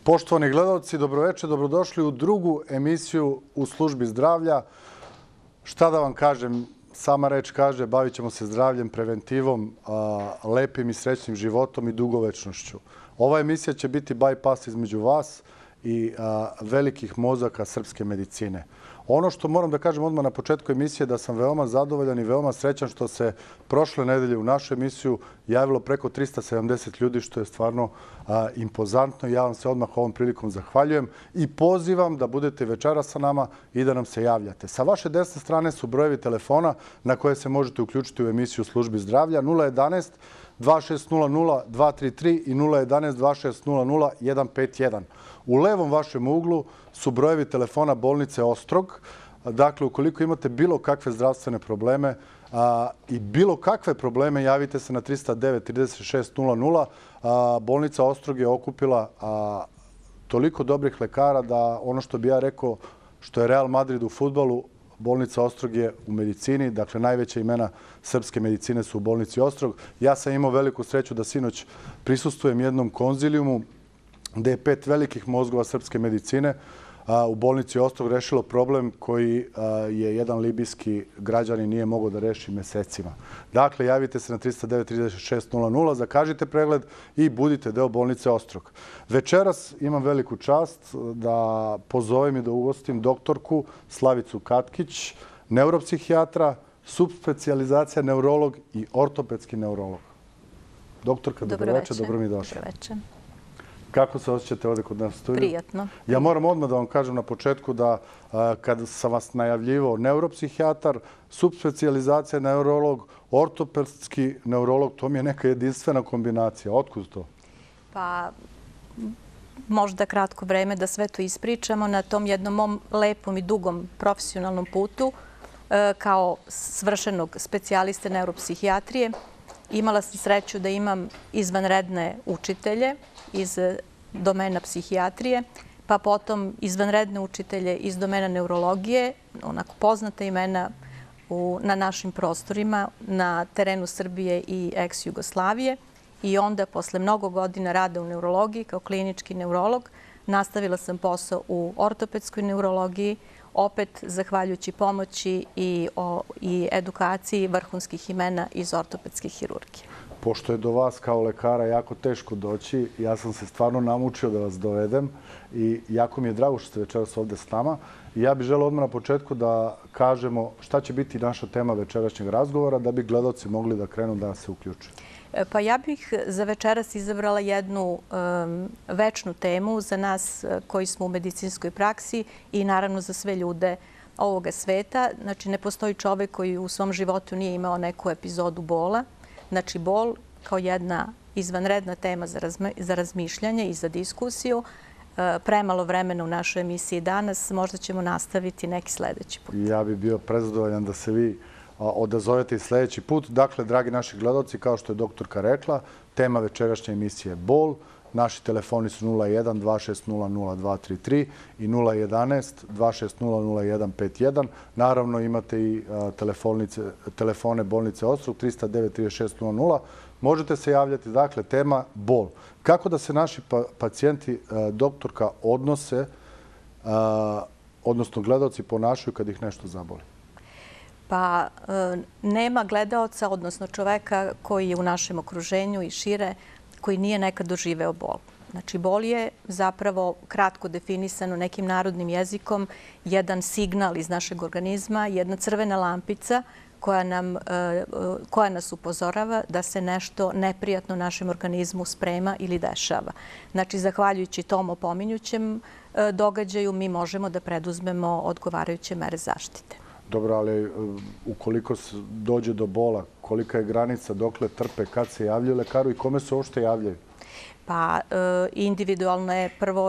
Poštovani gledalci, dobroveče, dobrodošli u drugu emisiju U službi zdravlja. Šta da vam kažem, sama reč kaže, bavit ćemo se zdravljem, preventivom, lepim i srećnim životom i dugovečnošću. Ova emisija će biti bypass između vas i velikih mozaka srpske medicine. Ono što moram da kažem odmah na početku emisije da sam veoma zadovoljan i veoma srećan što se prošle nedelje u našu emisiju javilo preko 370 ljudi, što je stvarno impozantno. Ja vam se odmah ovom prilikom zahvaljujem i pozivam da budete večeras sa nama i da nam se javljate. Sa vaše desne strane su brojevi telefona na koje se možete uključiti u emisiju U službi zdravlja 011 2600 233 i 011 2600 151. U levom vašem uglu su brojevi telefona bolnice Ostrog. Dakle, ukoliko imate bilo kakve zdravstvene probleme i bilo kakve probleme, javite se na 309 3600. Bolnica Ostrog je okupila toliko dobrih lekara da ono što bi ja rekao, što je Real Madrid u fudbalu, bolnica Ostrog je u medicini. Dakle, najveća imena srpske medicine su u bolnici Ostrog. Ja sam imao veliku sreću da sinoć prisustvujem jednom konzilijumu gde je 5 velikih mozgova srpske medicine u bolnici Ostrog rešilo problem koji je jedan libijski građanin nije mogao da reši mesecima. Dakle, javite se na 309 3600, zakažite pregled i budite deo bolnice Ostrog. Večeras imam veliku čast da pozovem i da ugostim doktorku Slavicu Katkić, neuropsihijatra, subspecijalizacija neurolog i ortopedski neurolog. Doktorka, dobroveče, dobro mi došli. Dobroveče. Kako se osjećate ovdje kod nas u studiju? Prijatno. Ja moram odmah da vam kažem na početku da kada sam vas najavljivao neuropsihijatar, subspecijalizacija neurolog, ortopedski neurolog, to mi je neka jedinstvena kombinacija. Otkud to? Pa možda kratko vreme da sve to ispričamo na tom jednom mom lepom i dugom profesionalnom putu kao svršenog specijaliste neuropsihijatrije. Imala sam sreću da imam izvanredne učitelje iz domena psihijatrije, pa potom izvanredne učitelje iz domena neurologije, onako poznata imena na našim prostorima, na terenu Srbije i ex-Jugoslavije. I onda, posle mnogo godina rada u neurologiji, kao klinički neurolog, nastavila sam posao u ortopedskoj neurologiji, opet zahvaljujući pomoći i edukaciji vrhunskih imena iz ortopedske hirurgije. Pošto je do vas kao lekara jako teško doći, ja sam se stvarno namučio da vas dovedem i jako mi je drago što ste večeras ovdje s nama. I ja bih želeo odmah na početku da kažemo šta će biti naša tema večerašnjeg razgovora da bi gledalci mogli da krenu da se uključuju. Pa ja bih za večeras izabrala jednu večnu temu za nas koji smo u medicinskoj praksi i naravno za sve ljude ovoga sveta. Znači, ne postoji čovek koji u svom životu nije imao neku epizodu bola. Znači, bol kao jedna izvanredna tema za razmišljanje i za diskusiju. Premalo vremena u našoj emisiji danas. Možda ćemo nastaviti neki sljedeći put. Ja bih bio prezadovoljan da se vi odazovete i sljedeći put. Dakle, dragi naši gledalci, kao što je doktorka rekla, tema večerašnje emisije je bol. Naši telefoni su 01 2600 233 i 011 2600 151. Naravno, imate i telefone bolnice Ostrog 309 3600. Možete se javljati. Dakle, tema bol. Kako da se naši pacijenti, doktorka, odnose, odnosno gledalci ponašaju kad ih nešto zaboli? Pa nema gledaoca, odnosno čoveka koji je u našem okruženju i šire, koji nije nekad doživeo bol. Znači, bol je zapravo kratko definisano nekim narodnim jezikom jedan signal iz našeg organizma, jedna crvena lampica koja nas upozorava da se nešto neprijatno našem organizmu sprema ili dešava. Znači, zahvaljujući tom opominjućem događaju, mi možemo da preduzmemo odgovarajuće mere zaštite. Dobro, ali ukoliko dođe do bola, kolika je granica, dokle trpe, kad se javljaju lekaru i kome se uopšte javljaju? Pa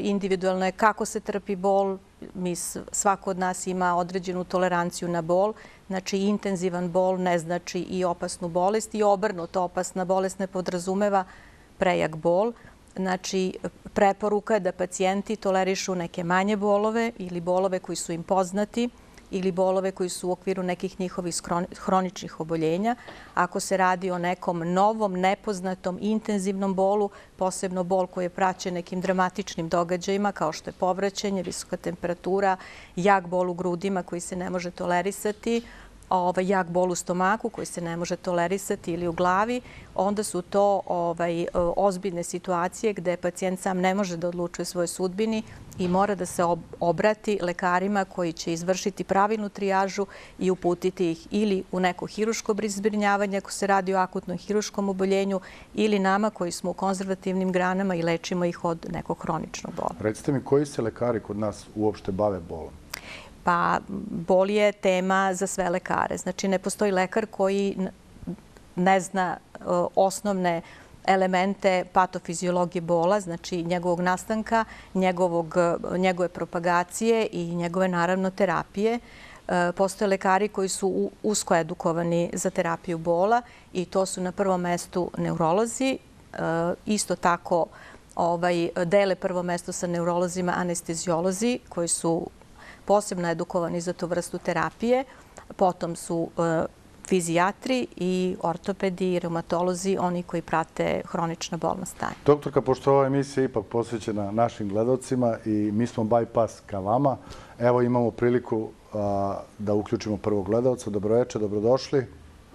individualno je kako se trpi bol. Svako od nas ima određenu toleranciju na bol. Znači, intenzivan bol ne znači i opasnu bolest i obrnuto, opasna bolest ne podrazumeva prejak bol. Znači, preporuka je da pacijenti tolerišu neke manje bolove ili bolove koji su im poznati, ili bolove koji su u okviru nekih njihovih hroničnih oboljenja. Ako se radi o nekom novom, nepoznatom, intenzivnom bolu, posebno bol koji je praćen nekim dramatičnim događajima kao što je povraćanje, visoka temperatura, jak bol u grudima koji se ne može tolerisati, jak bol u stomaku koji se ne može tolerisati ili u glavi, onda su to ozbiljne situacije gde pacijent sam ne može da odlučuje svojoj sudbini i mora da se obrati lekarima koji će izvršiti pravilnu trijažu i uputiti ih ili u neko hiruško zbrinjavanje ako se radi o akutnom hiruškom oboljenju ili nama koji smo u konzervativnim granama i lečimo ih od nekog hroničnog bola. Recite mi, koji se lekari kod nas uopšte bave bolom? Pa bol je tema za sve lekare. Znači, ne postoji lekar koji ne zna osnovne elemente patofiziologije bola, znači njegovog nastanka, njegove propagacije i njegove, naravno, terapije. Postoje lekari koji su usko edukovani za terapiju bola i to su na prvom mestu neurolozi. Isto tako dele prvo mesto sa neurolozima anesteziolozi koji su posebno edukovani za tu vrstu terapije. Potom su fizijatri i ortopedi i reumatolozi, oni koji prate hronična bolna stanja. Doktorka, pošto ova emisija ipak posvećena našim gledalcima i mi smo bypass ka vama, evo imamo priliku da uključimo prvog gledalca. Dobroveče, dobrodošli.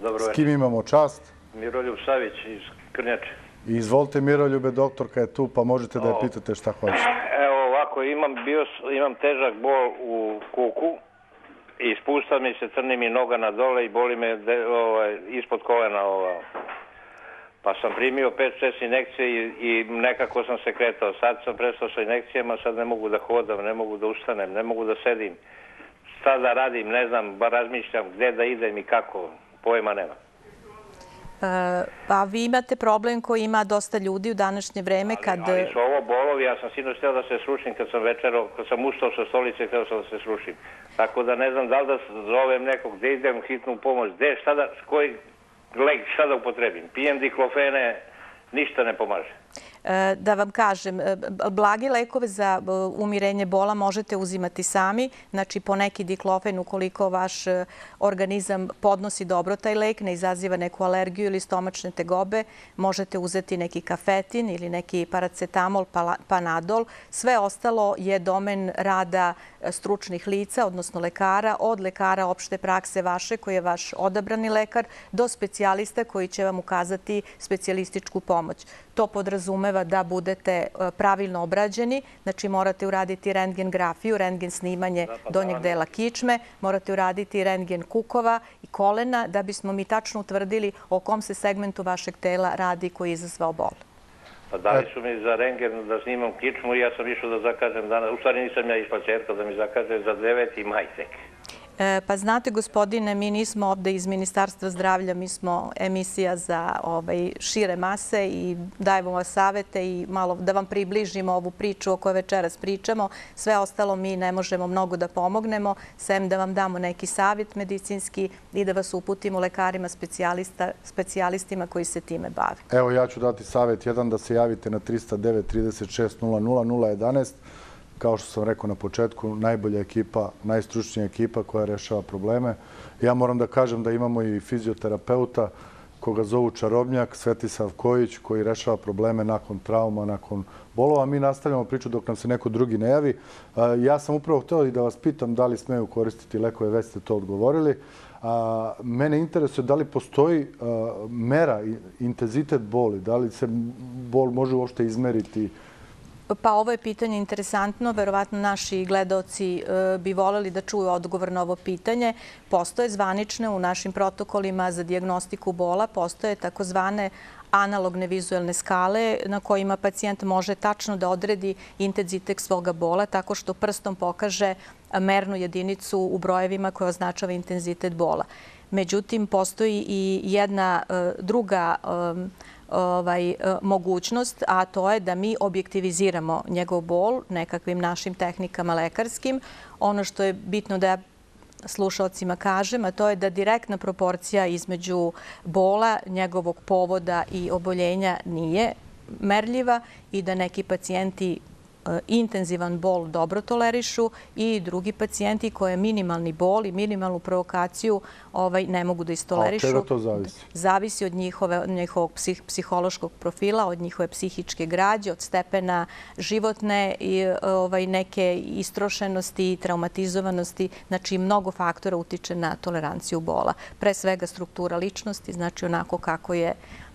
Dobroveče. S kim imamo čast? Miroljub Savić iz Krnjače. Izvolite, Miroljube, doktorka je tu, pa možete da je pitate šta hoćete. Evo ovako, imam težak bol u kuku i spušta mi se, crni mi noga na dole i boli me ispod kolena. Pa sam primio 5-6 injekcije i nekako sam se kretao. Sad sam prestao sa injekcijama, sad ne mogu da hodam, ne mogu da ustanem, ne mogu da sedim. Šta da radim, ne znam, bar razmišljam gde da idem i kako, pojma nema. Pa vi imate problem koji ima dosta ljudi u današnje vreme kad... Ali su ovo bolovi, ja sam sinoć htio da se srušim kad sam ustao sa stolice, htio sam da se srušim. Tako da ne znam da li da zovem nekog, gde idem, hitnu pomoć, koji lek, šta da upotrebim. Pijem diklofene, ništa ne pomaže. Da vam kažem, blagi lekove za umirenje bola možete uzimati sami. Znači, po neki diklofen, ukoliko vaš organizam podnosi dobro taj lek, ne izaziva neku alergiju ili stomačne tegobe, možete uzeti neki kafetin ili neki paracetamol, panadol. Sve ostalo je domen rada stručnih lica, odnosno lekara, od lekara opšte prakse vaše, koji je vaš odabrani lekar, do specijalista koji će vam ukazati specijalističku pomoć. To podrazumeva da budete pravilno obrađeni, znači morate uraditi rentgengrafiju, rentgen snimanje donjeg dela kičme, morate uraditi rentgen kukova i kolena da bismo mi tačno utvrdili o kom se segmentu vašeg tela radi koji je izazvao bol. Pa dali su mi za rentgen da snimam kičmu i ja sam išao da zakažem danas. U stvari nisam ja išla ćerka da mi zakaže za 9. maj tek. Pa znate, gospodine, mi nismo ovde iz Ministarstva zdravlja, mi smo emisija za šire mase i dajemo vas savete i malo da vam približimo ovu priču o kojoj večeras pričamo. Sve ostalo mi ne možemo mnogo da pomognemo, sem da vam damo neki savjet medicinski i da vas uputimo lekarima specijalistima koji se time bave. Evo, ja ću dati savjet jedan, da se javite na 309 36 00 011. Kao što sam rekao na početku, najbolja ekipa, najstručnija ekipa koja rešava probleme. Ja moram da kažem da imamo i fizioterapeuta koga zovu Čarobnjak, Svetislav Kojić, koji rešava probleme nakon trauma, nakon bolova. Mi nastavljamo priču dok nam se neko drugi ne javi. Ja sam upravo htio i da vas pitam da li smeju koristiti lekove, već ste to odgovorili. Mene interesuje da li postoji mera, intenzitet boli, da li se bol može uopšte izmeriti. Pa ovo je pitanje interesantno. Verovatno naši gledaoci bi voleli da čuju odgovor na ovo pitanje. Postoje zvanične u našim protokolima za dijagnostiku bola, postoje takozvane analogne vizuelne skale na kojima pacijent može tačno da odredi intenzitet svoga bola tako što prstom pokaže mernu jedinicu u brojevima koja označava intenzitet bola. Međutim, postoji i jedna druga mogućnost, a to je da mi objektiviziramo njegov bol nekakvim našim tehnikama lekarskim. Ono što je bitno da ja slušalcima kažem, a to je da direktna proporcija između bola, njegovog povoda i oboljenja nije merljiva i da neki pacijenti intenzivan bol dobro tolerišu i drugi pacijenti koje minimalni bol i minimalnu provokaciju ne mogu da istolerišu. A od čega to zavisi? Zavisi od njihovog psihološkog profila, od njihove psihičke građe, od stepena životne neke istrošenosti i traumatizovanosti. Znači, mnogo faktora utiče na toleranciju bola. Pre svega struktura ličnosti, znači onako kako je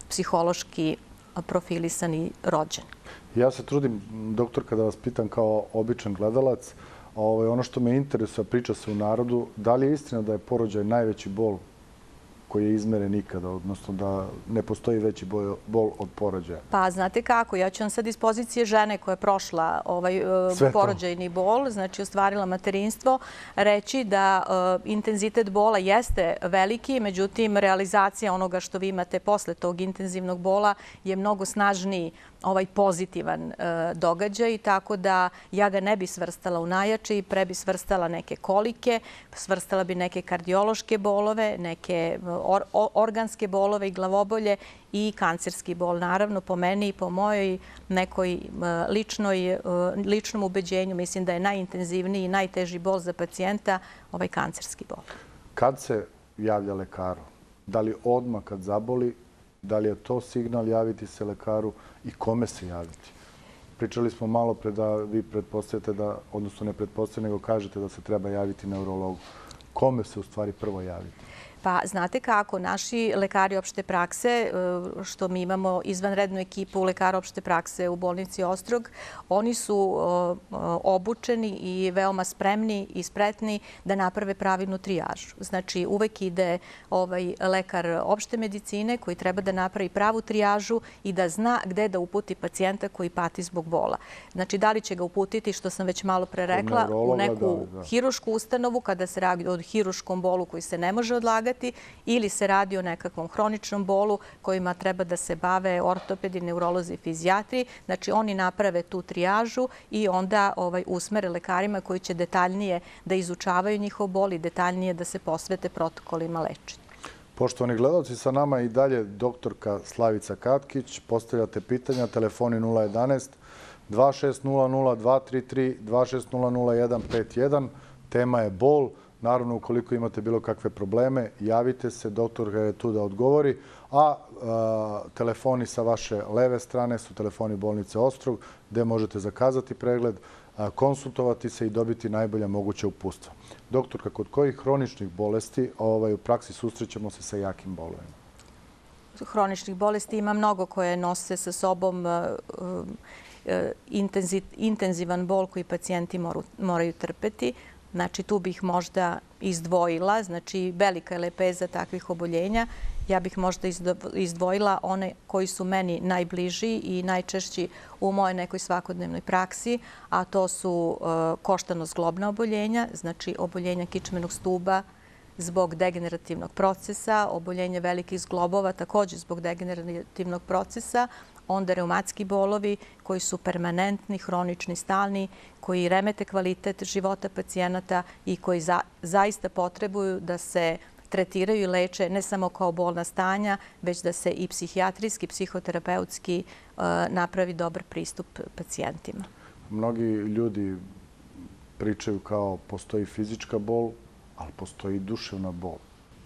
psihološki profilisan i rođen. Ja se trudim, doktor, kada vas pitam kao običan gledalac, ono što me interesuje, priča se u narodu, da li je istina da je porođaj najveći bol koji je izmeren ikada, odnosno da ne postoji veći bol od porođaja? Pa, znate kako, ja ću vam sad iz pozicije žene koja je prošla porođajni bol, znači ostvarila materinstvo, reći da intenzitet bola jeste veliki, međutim, realizacija onoga što vi imate posle tog intenzivnog bola je mnogo snažniji pozitivan događaj, tako da ja ga ne bi svrstala u najjači, pre bi svrstala neke kolike, svrstala bi neke kardiološke bolove, neke organske bolove i glavobolje i kancerski bol. Naravno, po meni i po mojoj nekoj ličnom ubeđenju, mislim da je najintenzivniji i najteži bol za pacijenta kancerski bol. Kad se javlja lekaru? Da li odmah kad zaboli? Da li je to signal javiti se lekaru i kome se javiti? Pričali smo malo pre da vi pretpostavljate da, odnosno ne pretpostavljate, nego kažete da se treba javiti neurologu. Kome se u stvari prvo javiti? Pa, znate kako, naši lekari opšte prakse, što mi imamo izvanrednu ekipu lekara opšte prakse u bolnici Ostrog, oni su obučeni i veoma spremni i spretni da naprave pravilnu trijažu. Znači, uvek ide lekar opšte medicine koji treba da napravi pravu trijažu i da zna gde da uputi pacijenta koji pati zbog bola. Znači, da li će ga uputiti, što sam već malo pre rekla, u neku hirušku ustanovu kada se radi o hiruškom bolu koji se ne može odlagati, ili se radi o nekakvom hroničnom bolu kojima treba da se bave ortopedi, neurolozi i fizijatri. Znači, oni naprave tu trijažu i onda usmere lekarima koji će detaljnije da izučavaju njihov bol i detaljnije da se posvete protokolima lečenja. Poštovani gledalci, sa nama i dalje doktorka Slavica Katkić. Postavljate pitanja, telefoni 011 2600 233 2600 151. Tema je bol. Naravno, ukoliko imate bilo kakve probleme, javite se, doktor je tu da odgovori. A telefoni sa vaše leve strane su telefoni bolnice Ostrog, gde možete zakazati pregled, konsultovati se i dobiti najbolja moguća uputstva. Doktorka, kod kojih hroničnih bolesti u praksi susrećemo se sa jakim bolovima? Hroničnih bolesti ima mnogo koje nose sa sobom intenzivan bol koji pacijenti moraju trpeti. Znači, tu bih možda izdvojila, znači velika je lepeza takvih oboljenja. Ja bih možda izdvojila one koji su meni najbliži i najčešći u mojoj nekoj svakodnevnoj praksi, a to su koštano-zglobna oboljenja, znači oboljenja kičmenog stuba zbog degenerativnog procesa, oboljenje velikih zglobova također zbog degenerativnog procesa, onda reumatski bolovi koji su permanentni, hronični, stalni, koji remete kvalitet života pacijenata i koji zaista potrebuju da se tretiraju i leče ne samo kao bolna stanja, već da se i psihijatrijski, psihoterapeutski napravi dobar pristup pacijentima. Mnogi ljudi pričaju kao postoji fizička bol, ali postoji i duševna bol.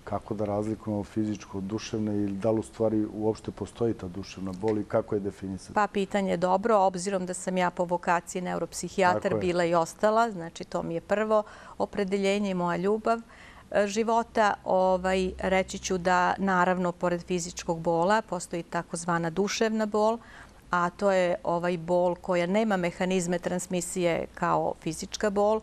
Kako da razlikujemo fizičko od duševne i da li u stvari uopšte postoji ta duševna bol i kako je definisati? Pa, pitanje je dobro, obzirom da sam ja po vokaciji neuropsihijatar bila i ostala, znači to mi je prvo opredeljenje i moja ljubav života. Reći ću da, naravno, pored fizičkog bola postoji takozvana duševna bol, a to je bol koja nema mehanizme transmisije kao fizička bol.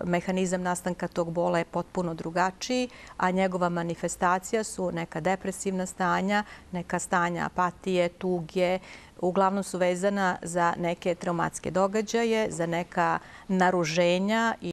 Mehanizam nastanka tog bola je potpuno drugačiji, a njegova manifestacija su neka depresivna stanja, neka stanja apatije, tuge, uglavnom su vezana za neke traumatske događaje, za neka naruženja